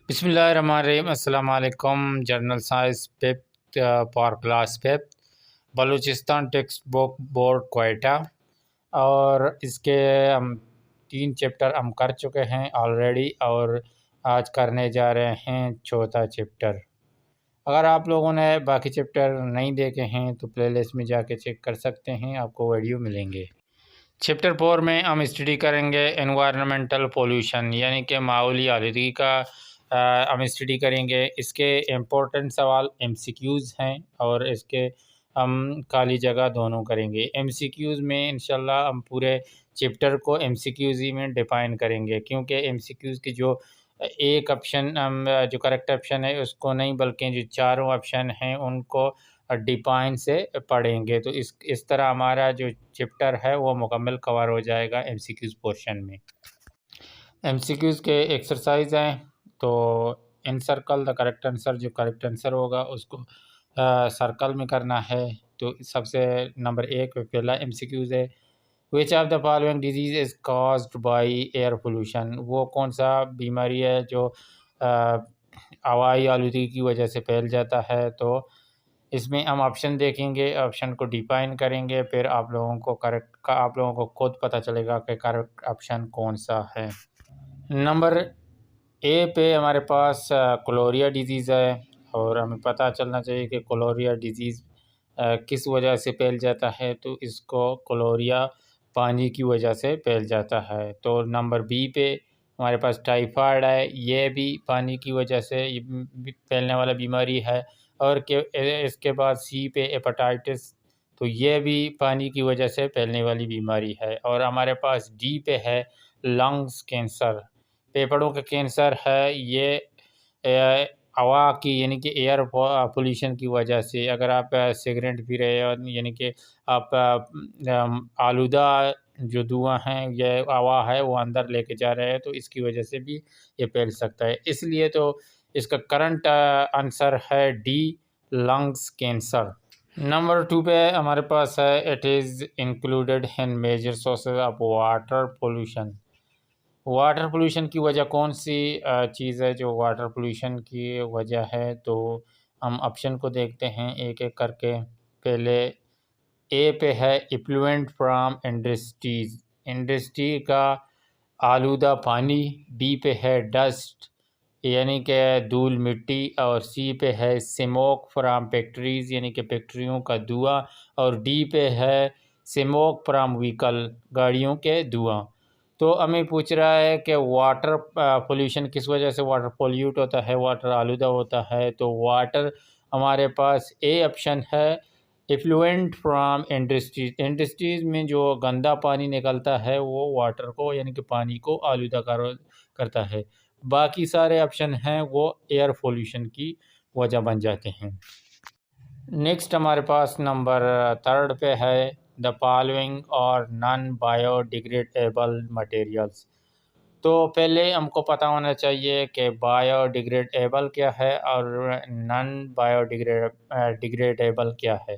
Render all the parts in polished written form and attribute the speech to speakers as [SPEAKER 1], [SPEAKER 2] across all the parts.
[SPEAKER 1] बिस्मिल्लाहिर्रहमानिर्रहीम। अस्सलाम वालेकुम। Journal science fifth for class fifth, Balochistan text book board Quetta. और इसके हम 3 चैप्टर हम कर चुके हैं ऑलरेडी, और आज करने जा रहे हैं चौथा चैप्टर। अगर आप लोगों ने बाकी चैप्टर नहीं देखे हैं तो प्लेलिस्ट में जाके चेक कर सकते हैं, आपको वीडियो मिलेंगे। चैप्टर 4 में हम स्टडी करेंगे एनवायरनमेंटल पोल्यूशन, यानी कि माहौली आलूदगी का हम स्टडी करेंगे। इसके इम्पोर्टेंट सवाल एमसीक्यूज़ हैं और इसके हम खाली जगह दोनों करेंगे। एमसीक्यूज़ में इंशाल्लाह हम पूरे चैप्टर को एमसीक्यूज़ ही में डिफ़ाइन करेंगे, क्योंकि एमसीक्यूज़ की जो एक ऑप्शन हम जो करेक्ट ऑप्शन है उसको नहीं, बल्कि जो चारों ऑप्शन हैं उनको डिफाइन से पढ़ेंगे। तो इस तरह हमारा जो चैप्टर है वो मुकम्मल कवर हो जाएगा एमसीक्यूज़ पोर्शन में। एमसीक्यूज़ के एक्सरसाइज हैं, तो इन सर्कल द करेक्ट आंसर, जो करेक्ट आंसर होगा उसको सर्कल में करना है। तो सबसे नंबर 1 पे पहला एमसीक्यूज़ है, which of the following disease is caused by air pollution. वो कौन सा बीमारी है जो हवाई आलूदगी की वजह से फैल जाता है। तो इसमें हम ऑप्शन देखेंगे, ऑप्शन को डिफाइन करेंगे, फिर आप लोगों को खुद पता चलेगा कि करेक्ट ऑप्शन कौन सा है। नंबर ए पे हमारे पास कोलेरिया डिजीज़ है, और हमें पता चलना चाहिए कि कोलेरिया डिजीज़ किस वजह से फैल जाता है। तो इसको कोलेरिया पानी की वजह से फैल जाता है। तो नंबर बी पे हमारे पास टाइफाइड है, ये भी पानी की वजह से फैलने वाला बीमारी है। और इसके बाद सी पे हेपेटाइटिस, तो ये भी पानी की वजह से फैलने वाली बीमारी है। और हमारे पास डी पे है लंग्स कैंसर, फेफड़ों का कैंसर है। ये हवा की, यानी कि एयर पोल्यूशन की वजह से, अगर आप सिगरेट पी रहे हो, यानी कि आप आलूदा जो धुआं है, ये हवा है, वो अंदर लेके जा रहे हैं, तो इसकी वजह से भी ये फैल सकता है। इसलिए तो इसका करंट आंसर है डी, लंग्स कैंसर। नंबर 2 पे हमारे पास है, it is included in major sources of water pollution. Water pollution की वजह कौन सी चीज़ है जो वाटर पोल्यूशन की वजह है। तो हम ऑप्शन को देखते हैं एक एक करके। पहले ए पे है इफ्लुएंट फ्राम इंडस्ट्रीज़, इंडस्ट्री का आलूदा पानी। बी पे है डस्ट, यानी कि धूल मिट्टी। और सी पे है स्मोक फ्राम फैक्ट्रीज़, यानी कि फैक्ट्रियों का धुआं। और डी पे है स्मोक फ्राम व्हीकल, गाड़ियों के धुआं। तो हमें पूछ रहा है कि वाटर पोल्यूशन किस वजह से वाटर पोल्यूट होता है, वाटर आलूदा होता है। तो वाटर हमारे पास ए ऑप्शन है, इफ्लुएंट फ्राम इंडस्ट्रीज। इंडस्ट्रीज़ में जो गंदा पानी निकलता है वो वाटर को, यानी कि पानी को आलूदा करता है। बाकी सारे ऑप्शन हैं वो एयर पोल्यूशन की वजह बन जाते हैं। नेक्स्ट हमारे पास नंबर 3 पे है, द फॉलोइंग और नॉन बायोडिग्रेडेबल मटेरियल्स। तो पहले हमको पता होना चाहिए कि बायोडिग्रेडेबल क्या है और नॉन बायोडिग्रेडेबल क्या है,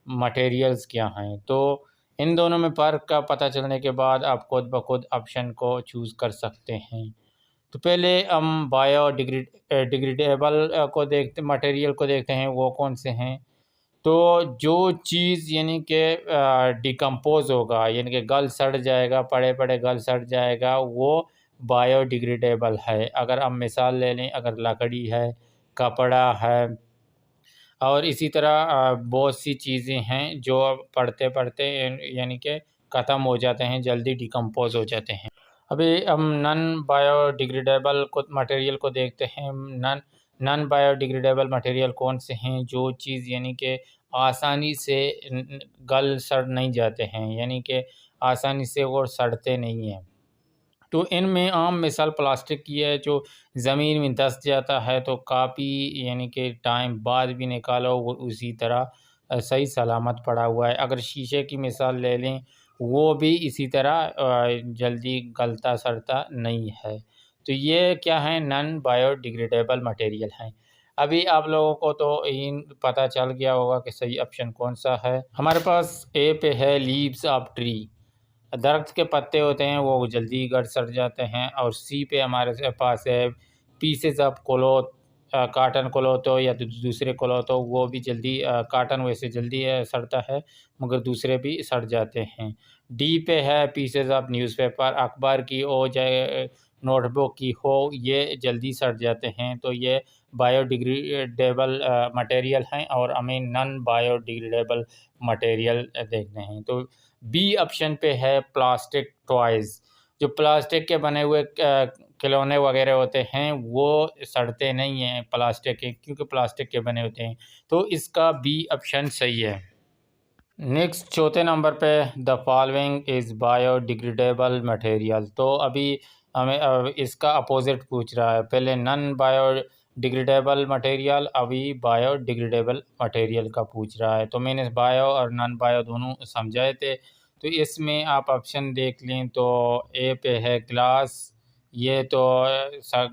[SPEAKER 1] मटेरियल्स क्या हैं। तो इन दोनों में फ़र्क का पता चलने के बाद आप खुद ब खुद ऑप्शन को चूज़ कर सकते हैं। तो पहले हम डिग्रेडेबल को देखते, मटेरियल को देखते हैं वो कौन से हैं। तो जो चीज़ यानी कि डिकम्पोज़ होगा, यानी कि गल सड़ जाएगा, पड़े पड़े गल सड़ जाएगा, वो बायोडिग्रेडेबल है। अगर हम मिसाल ले लें, अगर लकड़ी है, कपड़ा है, और इसी तरह बहुत सी चीज़ें हैं जो पढ़ते पढ़ते यानी कि ख़त्म हो जाते हैं, जल्दी डिकम्पोज़ हो जाते हैं। अभी हम नॉन बायोडिग्रेडेबल को मटेरियल को देखते हैं। नॉन नॉन बायोडिग्रेडेबल मटेरियल कौन से हैं, जो चीज़ यानी कि आसानी से गल सड़ नहीं जाते हैं, यानी कि आसानी से वो सड़ते नहीं हैं। तो इनमें आम मिसाल प्लास्टिक की है, जो ज़मीन में धंस जाता है तो काफ़ी यानी कि टाइम बाद भी निकालो वो उसी तरह सही सलामत पड़ा हुआ है। अगर शीशे की मिसाल ले लें, वो भी इसी तरह जल्दी गलता सड़ता नहीं है। तो ये क्या है, नॉन बायोडिग्रेडेबल मटेरियल हैं। अभी आप लोगों को तो इन पता चल गया होगा कि सही ऑप्शन कौन सा है। हमारे पास ए पे है लीव्स ऑफ ट्री, दरख्त के पत्ते होते हैं वो जल्दी गल सड़ जाते हैं। और सी पे हमारे पास है pieces of cloth, cotton cloth हो या दूसरे क्लॉथ हो, वो भी जल्दी काटन वैसे जल्दी सड़ता है, मगर दूसरे भी सड़ जाते हैं। डी पे है पीसेज ऑफ न्यूज़पेपर, अखबार की हो चाहे नोटबुक की हो, ये जल्दी सड़ जाते हैं, तो ये बायोडिग्रेडेबल मटेरियल हैं और हमें नॉन बायोडिग्रेडेबल मटेरियल देखने हैं। तो बी ऑप्शन पे है प्लास्टिक टॉयज़। जो प्लास्टिक के बने हुए खिलौने वगैरह होते हैं वो सड़ते नहीं हैं प्लास्टिक के, क्योंकि प्लास्टिक के बने होते हैं। तो इसका बी ऑप्शन सही है। नेक्स्ट चौथे नंबर पे the following is biodegradable material. तो अभी हमें इसका अपोजिट पूछ रहा है, पहले नॉन बायोडिग्रेडेबल मटेरियल, अभी बायोडिग्रेडेबल मटेरियल का पूछ रहा है। तो मैंने बायो और नॉन बायो दोनों समझाए थे। तो इसमें आप ऑप्शन देख लें तो ए पे है ग्लास, ये तो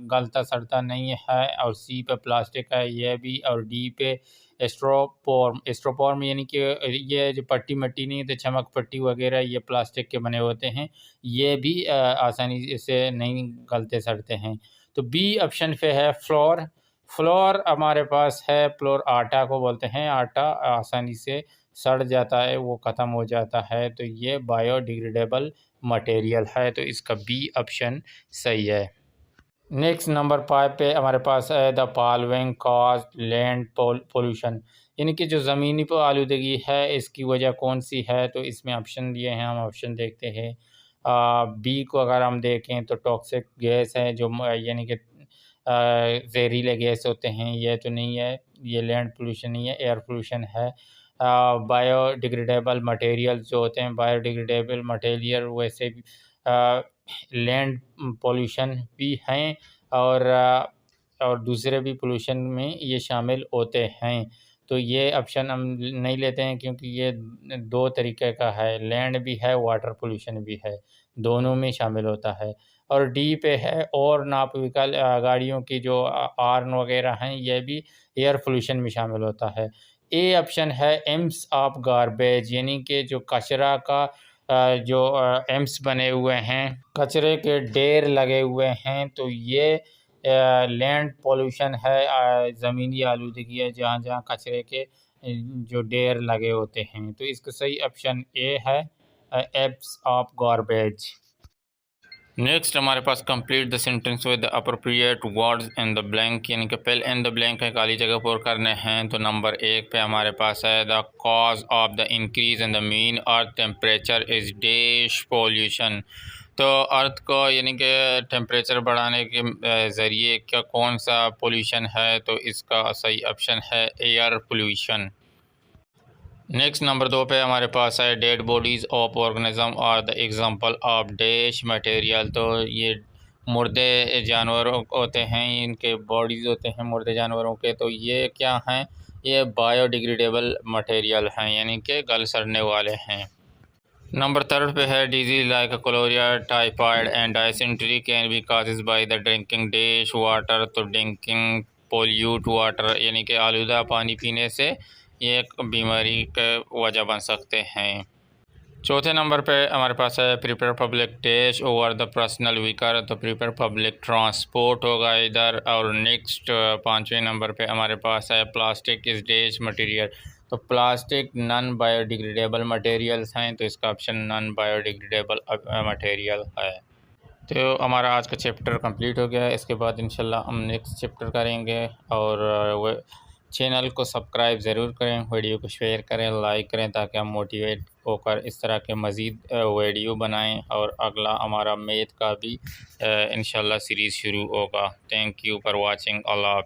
[SPEAKER 1] गलता सड़ता नहीं है, और सी पे प्लास्टिक है ये भी, और डी पे स्ट्रोपॉर्म यानी कि ये जो पट्टी मट्टी नहीं तो चमक पट्टी वगैरह ये प्लास्टिक के बने होते हैं, ये भी आसानी से नहीं गलते सड़ते हैं। तो बी ऑप्शन पे है फ्लोर। फ्लोर हमारे पास है, फ्लोर आटा को बोलते हैं, आटा आसानी से सड़ जाता है, वो ख़त्म हो जाता है, तो ये बायोडिग्रेडेबल मटेरियल है, तो इसका बी ऑप्शन सही है। नेक्स्ट नंबर 5 पे हमारे पास है the following cause land pollution, यानी कि जो ज़मीनी पर आलूदगी है इसकी वजह कौन सी है। तो इसमें ऑप्शन दिए हैं, हम ऑप्शन देखते हैं। बी को अगर हम देखें तो टॉक्सिक गैस है, जो यानी कि जहरीले गैस होते हैं, ये तो नहीं है, ये लैंड पोल्यूशन नहीं है, एयर पोल्यूशन है। बायोडिग्रेडेबल मटेरियल जो होते हैं, बायोडिग्रेडेबल मटेरियल वैसे भी लैंड पोल्यूशन भी हैं, और दूसरे भी पोल्यूशन में ये शामिल होते हैं। तो ये ऑप्शन हम नहीं लेते हैं, क्योंकि ये दो तरीके का है, लैंड भी है वाटर पोल्यूशन भी है, दोनों में शामिल होता है। और डी पे है और नापविकल गाड़ियों की जो आर्न वगैरह हैं, ये भी एयर पोल्यूशन में शामिल होता है। ए ऑप्शन है एम्स ऑफ गार्बेज, यानी कि जो कचरा का जो एम्स बने हुए हैं, कचरे के ढेर लगे हुए हैं, तो ये लैंड पोल्यूशन है, ज़मीनी आलूदगी है, जहाँ जहाँ कचरे के जो ढेर लगे होते हैं। तो इसका सही ऑप्शन ए है, एम्स ऑफ गार्बेज। नेक्स्ट हमारे पास complete the sentence with the appropriate words in the blank, यानी कि फिल इन द ब्लैंक है, खाली जगह पूर करने हैं। तो नंबर 1 पे हमारे पास है the cause of the increase in the mean earth temperature is dash pollution. तो अर्थ को यानी कि टेम्परेचर बढ़ाने के ज़रिए क्या कौन सा पोल्यूशन है, तो इसका सही ऑप्शन है एयर पोल्यूशन। नेक्स्ट नंबर 2 पे हमारे पास है dead bodies of organism are the example of dash material. तो ये मुर्दे जानवर होते हैं, इनके बॉडीज़ होते हैं मुर्दे जानवरों के, तो ये क्या हैं, ये बायोडिग्रेडेबल मटेरियल हैं, यानी कि गल सड़ने वाले हैं। नंबर 3 पे है disease like cholera typhoid and dysentery can be causes by the drinking dash water. तो ड्रिंकिंग पोल्यूट वाटर, यानी कि आलूदा पानी पीने से ये एक बीमारी का वजह बन सकते हैं। चौथे नंबर पे हमारे पास है prepare public dash over the personal vehicle. तो प्रिपेयर पब्लिक ट्रांसपोर्ट होगा इधर। और नेक्स्ट 5वें नंबर पे हमारे पास है प्लास्टिक इज डैश मटेरियल। तो प्लास्टिक नॉन बायोडिग्रेडेबल मटेरियल्स हैं, तो इसका ऑप्शन नॉन बायोडिग्रेडेबल मटेरियल है। तो हमारा आज का चैप्टर कंप्लीट हो गया है। इसके बाद इंशाल्लाह हम नेक्स्ट चैप्टर करेंगे, और चैनल को सब्सक्राइब ज़रूर करें, वीडियो को शेयर करें, लाइक करें, ताकि हम मोटिवेट होकर इस तरह के मज़ीद वीडियो बनाएं। और अगला हमारा मैथ का भी इंशाल्लाह सीरीज़ शुरू होगा। Thank you for watching. अल्लाह हाफ़िज़।